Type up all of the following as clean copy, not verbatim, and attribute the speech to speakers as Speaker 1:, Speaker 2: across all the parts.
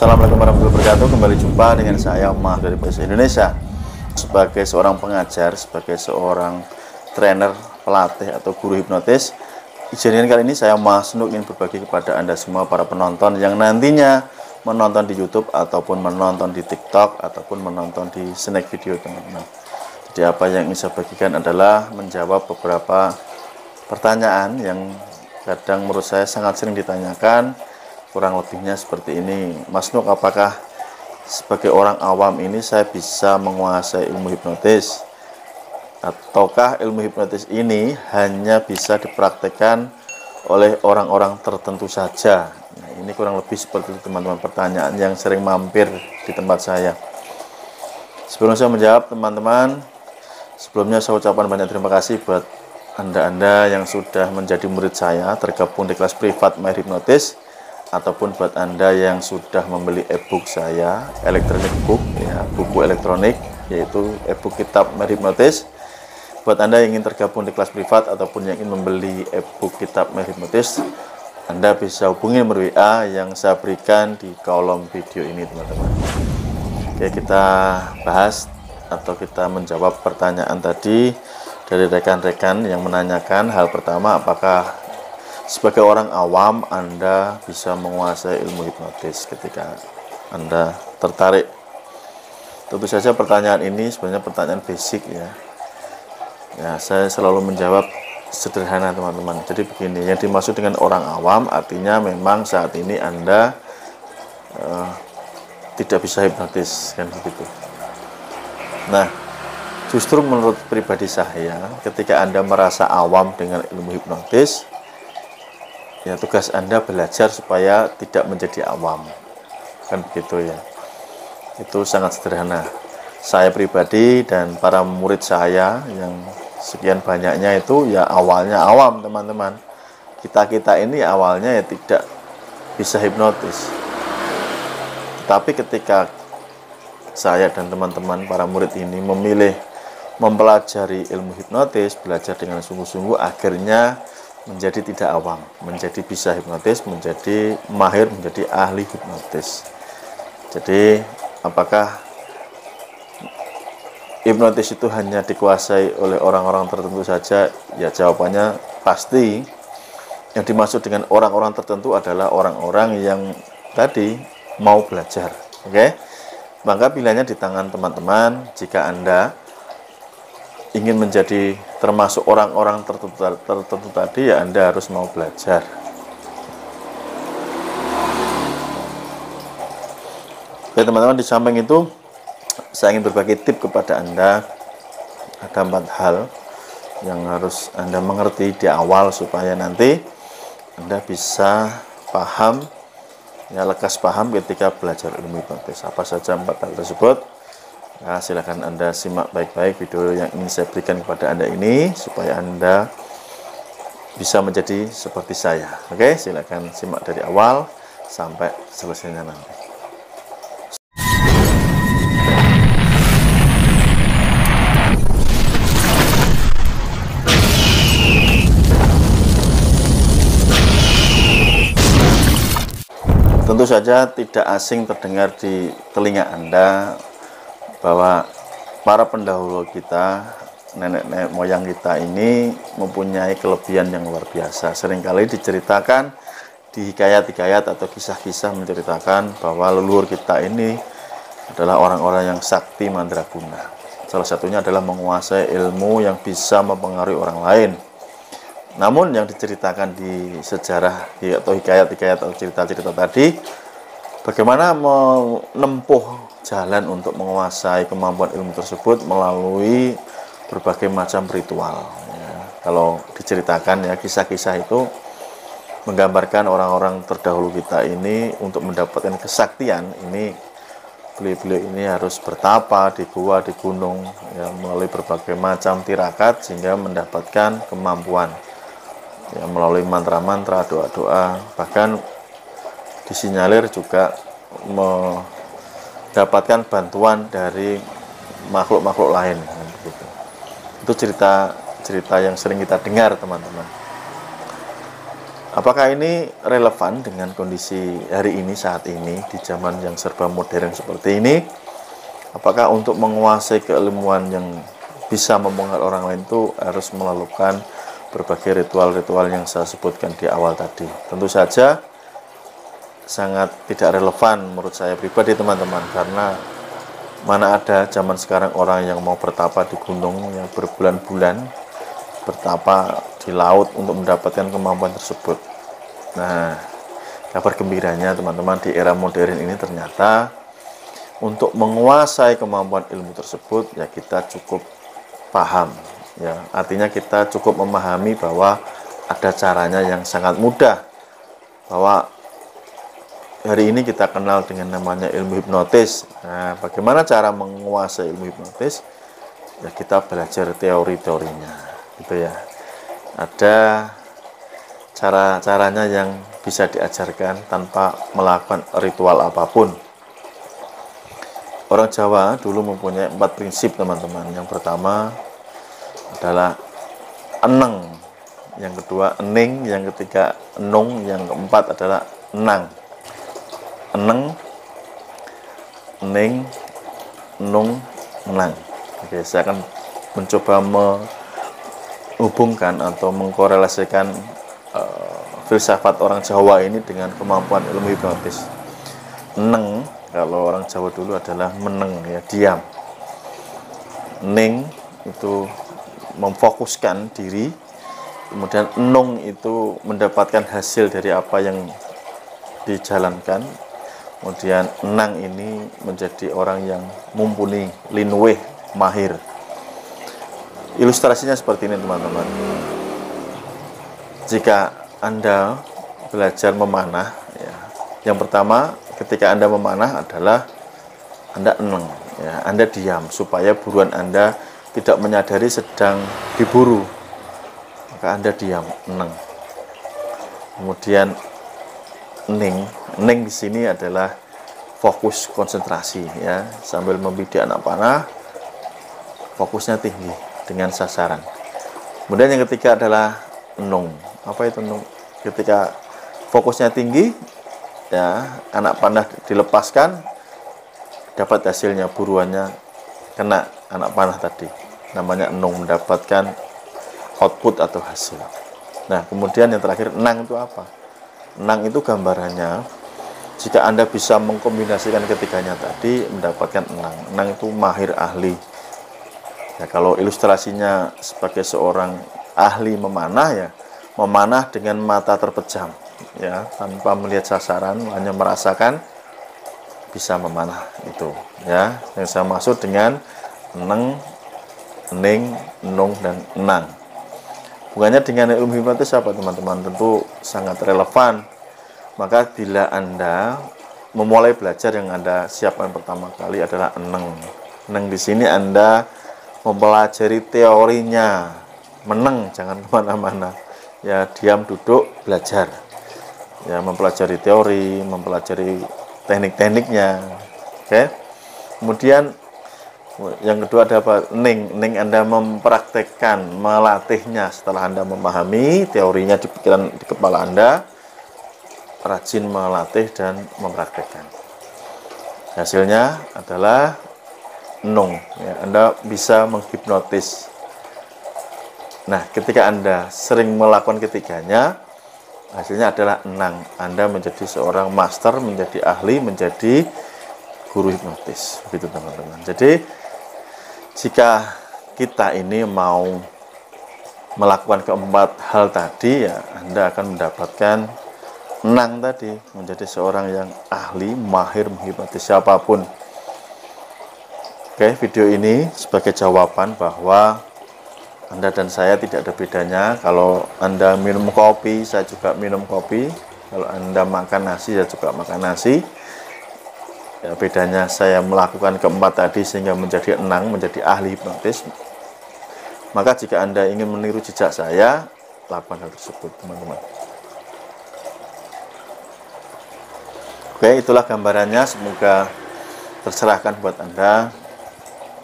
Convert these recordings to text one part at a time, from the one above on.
Speaker 1: Assalamualaikum warahmatullahi wabarakatuh. Kembali jumpa dengan saya Mah dari Bahasa Indonesia. Sebagai seorang pengajar, sebagai seorang trainer, pelatih atau guru hipnotis, kejadian kali ini saya Mas Nuk ingin berbagi kepada Anda semua para penonton yang nantinya menonton di YouTube ataupun menonton di TikTok ataupun menonton di snack video, teman-teman. Jadi apa yang ingin saya bagikan adalah menjawab beberapa pertanyaan yang kadang menurut saya sangat sering ditanyakan. Kurang lebihnya seperti ini, Mas Nuk, apakah sebagai orang awam ini saya bisa menguasai ilmu hipnotis? Ataukah ilmu hipnotis ini hanya bisa dipraktekkan oleh orang-orang tertentu saja? Nah, ini kurang lebih seperti itu, teman-teman, pertanyaan yang sering mampir di tempat saya. Sebelum saya menjawab, teman-teman, sebelumnya saya ucapkan banyak terima kasih buat Anda-Anda yang sudah menjadi murid saya, tergabung di kelas privat Mahir Hipnotis, ataupun buat Anda yang sudah membeli e-book saya, electronic book, ya, buku elektronik, yaitu e-book kitab Mahir Hipnotis. Buat Anda yang ingin tergabung di kelas privat ataupun yang ingin membeli e-book kitab Mahir Hipnotis, Anda bisa hubungi nomor WA yang saya berikan di kolom video ini, teman-teman. Oke, kita bahas atau kita menjawab pertanyaan tadi dari rekan-rekan yang menanyakan. Hal pertama, apakah sebagai orang awam Anda bisa menguasai ilmu hipnotis ketika Anda tertarik? Tentu saja pertanyaan ini sebenarnya pertanyaan basic, ya. Ya, saya selalu menjawab sederhana, teman-teman. Jadi begini, yang dimaksud dengan orang awam artinya memang saat ini Anda tidak bisa hipnotis, kan begitu. Nah, justru menurut pribadi saya, ketika Anda merasa awam dengan ilmu hipnotis, ya tugas Anda belajar supaya tidak menjadi awam, kan begitu, ya. Itu sangat sederhana. Saya pribadi dan para murid saya yang sekian banyaknya itu ya awalnya awam, teman-teman. Kita ini awalnya ya tidak bisa hipnotis. Tetapi ketika saya dan teman-teman para murid ini memilih mempelajari ilmu hipnotis, belajar dengan sungguh-sungguh, akhirnya menjadi tidak awam, menjadi bisa hipnotis, menjadi mahir, menjadi ahli hipnotis. Jadi, apakah hipnotis itu hanya dikuasai oleh orang-orang tertentu saja? Ya, jawabannya pasti. Yang dimaksud dengan orang-orang tertentu adalah orang-orang yang tadi mau belajar. Oke? Maka pilihannya di tangan teman-teman. Jika Anda ingin menjadi termasuk orang-orang tertentu tadi, ya Anda harus mau belajar. Oke, teman-teman, di samping itu saya ingin berbagi tip kepada Anda. Ada 4 hal yang harus Anda mengerti di awal supaya nanti Anda bisa paham, ya, lekas paham ketika belajar ilmu hipnotis. Apa saja 4 hal tersebut? Nah, silakan Anda simak baik-baik video yang ingin saya berikan kepada Anda ini supaya Anda bisa menjadi seperti saya. Oke, silakan simak dari awal sampai selesainya nanti. Tentu saja tidak asing terdengar di telinga Anda bahwa para pendahulu kita, nenek-nenek moyang kita ini mempunyai kelebihan yang luar biasa. Seringkali diceritakan di hikayat-hikayat atau kisah-kisah menceritakan bahwa leluhur kita ini adalah orang-orang yang sakti mandraguna. Salah satunya adalah menguasai ilmu yang bisa mempengaruhi orang lain. Namun yang diceritakan di sejarah atau hikayat-hikayat atau cerita-cerita tadi, bagaimana menempuh jalan untuk menguasai kemampuan ilmu tersebut melalui berbagai macam ritual, ya. Kalau diceritakan, ya, kisah-kisah itu menggambarkan orang-orang terdahulu kita ini untuk mendapatkan kesaktian ini, beliau-beliau ini harus bertapa di gua, di gunung, ya, melalui berbagai macam tirakat sehingga mendapatkan kemampuan, ya, melalui mantra-mantra, doa-doa, bahkan disinyalir juga mendapatkan bantuan dari makhluk-makhluk lain. Itu cerita-cerita yang sering kita dengar, teman-teman. Apakah ini relevan dengan kondisi hari ini, saat ini, di zaman yang serba modern seperti ini? Apakah untuk menguasai keilmuan yang bisa mempengaruhi orang lain itu harus melakukan berbagai ritual-ritual yang saya sebutkan di awal tadi? Tentu saja sangat tidak relevan menurut saya pribadi, teman-teman, karena mana ada zaman sekarang orang yang mau bertapa di gunung yang berbulan-bulan, bertapa di laut untuk mendapatkan kemampuan tersebut. Nah, kabar gembiranya teman-teman, di era modern ini ternyata untuk menguasai kemampuan ilmu tersebut ya kita cukup paham, ya artinya kita cukup memahami bahwa ada caranya yang sangat mudah. Bahwa hari ini kita kenal dengan namanya ilmu hipnotis. Nah, bagaimana cara menguasai ilmu hipnotis? Ya kita belajar teori-teorinya, gitu ya. Ada cara-caranya yang bisa diajarkan tanpa melakukan ritual apapun. Orang Jawa dulu mempunyai 4 prinsip, teman-teman. Yang pertama adalah eneng, yang kedua ening, yang ketiga enung, yang keempat adalah enang. Eneng, ening, enung, enang. Oke, saya akan mencoba menghubungkan atau mengkorelasikan filsafat orang Jawa ini dengan kemampuan ilmu hipnotis. Eneng, kalau orang Jawa dulu adalah meneng, ya diam. Ning itu memfokuskan diri, kemudian enung itu mendapatkan hasil dari apa yang dijalankan, kemudian enang ini menjadi orang yang mumpuni, linuwih, mahir. Ilustrasinya seperti ini, teman-teman. Jika Anda belajar memanah, ya, yang pertama ketika Anda memanah adalah Anda eneng, ya, Anda diam supaya buruan Anda tidak menyadari sedang diburu. Maka Anda diam, eneng. Kemudian ening di sini adalah fokus konsentrasi, ya, sambil membidik anak panah, fokusnya tinggi dengan sasaran. Kemudian yang ketiga adalah enung. Apa itu enung? Ketika fokusnya tinggi, ya, anak panah dilepaskan, dapat hasilnya, buruannya kena anak panah tadi, namanya enung, mendapatkan output atau hasil. Nah, kemudian yang terakhir enang itu apa? Enang itu gambarannya, jika Anda bisa mengkombinasikan ketiganya tadi, mendapatkan enang. Enang itu mahir, ahli. Ya, kalau ilustrasinya sebagai seorang ahli memanah, ya memanah dengan mata terpejam, ya, tanpa melihat sasaran, hanya merasakan, bisa memanah itu, ya. Yang saya maksud dengan eneng, ening, enung, dan enang. Hubungannya dengan ilmu hipnotis apa, teman-teman? Tentu sangat relevan. Maka bila Anda memulai belajar, yang Anda siapkan pertama kali adalah eneng. Eneng di sini Anda mempelajari teorinya. Meneng, jangan kemana-mana. Ya, diam, duduk, belajar. Ya, mempelajari teori, mempelajari teknik-tekniknya. Oke. Kemudian yang kedua ada apa? Ning Anda mempraktekkan, melatihnya. Setelah Anda memahami teorinya di pikiran, di kepala Anda, rajin melatih dan mempraktekkan. Hasilnya adalah enung, ya, Anda bisa menghipnotis. Nah, ketika Anda sering melakukan ketiganya, hasilnya adalah enang. Anda menjadi seorang master, menjadi ahli, menjadi guru hipnotis. Begitu, teman-teman. Jadi, jika kita ini mau melakukan keempat hal tadi, ya Anda akan mendapatkan enang tadi, menjadi seorang yang ahli, mahir menghipnotis siapapun. Oke, video ini sebagai jawaban bahwa Anda dan saya tidak ada bedanya. Kalau Anda minum kopi, saya juga minum kopi. Kalau Anda makan nasi, saya juga makan nasi. Ya, bedanya saya melakukan keempat tadi sehingga menjadi enang, menjadi ahli hipnotis. Maka jika Anda ingin meniru jejak saya, lakukan hal tersebut, teman-teman. Oke, itulah gambarannya. Semoga tercerahkan buat Anda.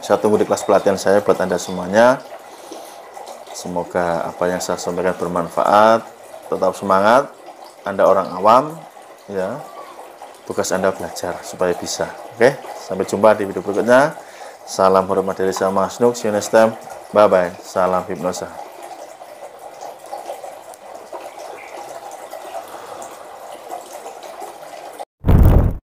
Speaker 1: Saya tunggu di kelas pelatihan saya buat Anda semuanya. Semoga apa yang saya sampaikan bermanfaat. Tetap semangat. Anda orang awam, ya, tugas Anda belajar supaya bisa. Oke, sampai jumpa di video berikutnya. Salam hormat dari saya Mas Nuk. See you next time. Bye bye. Salam hipnosa.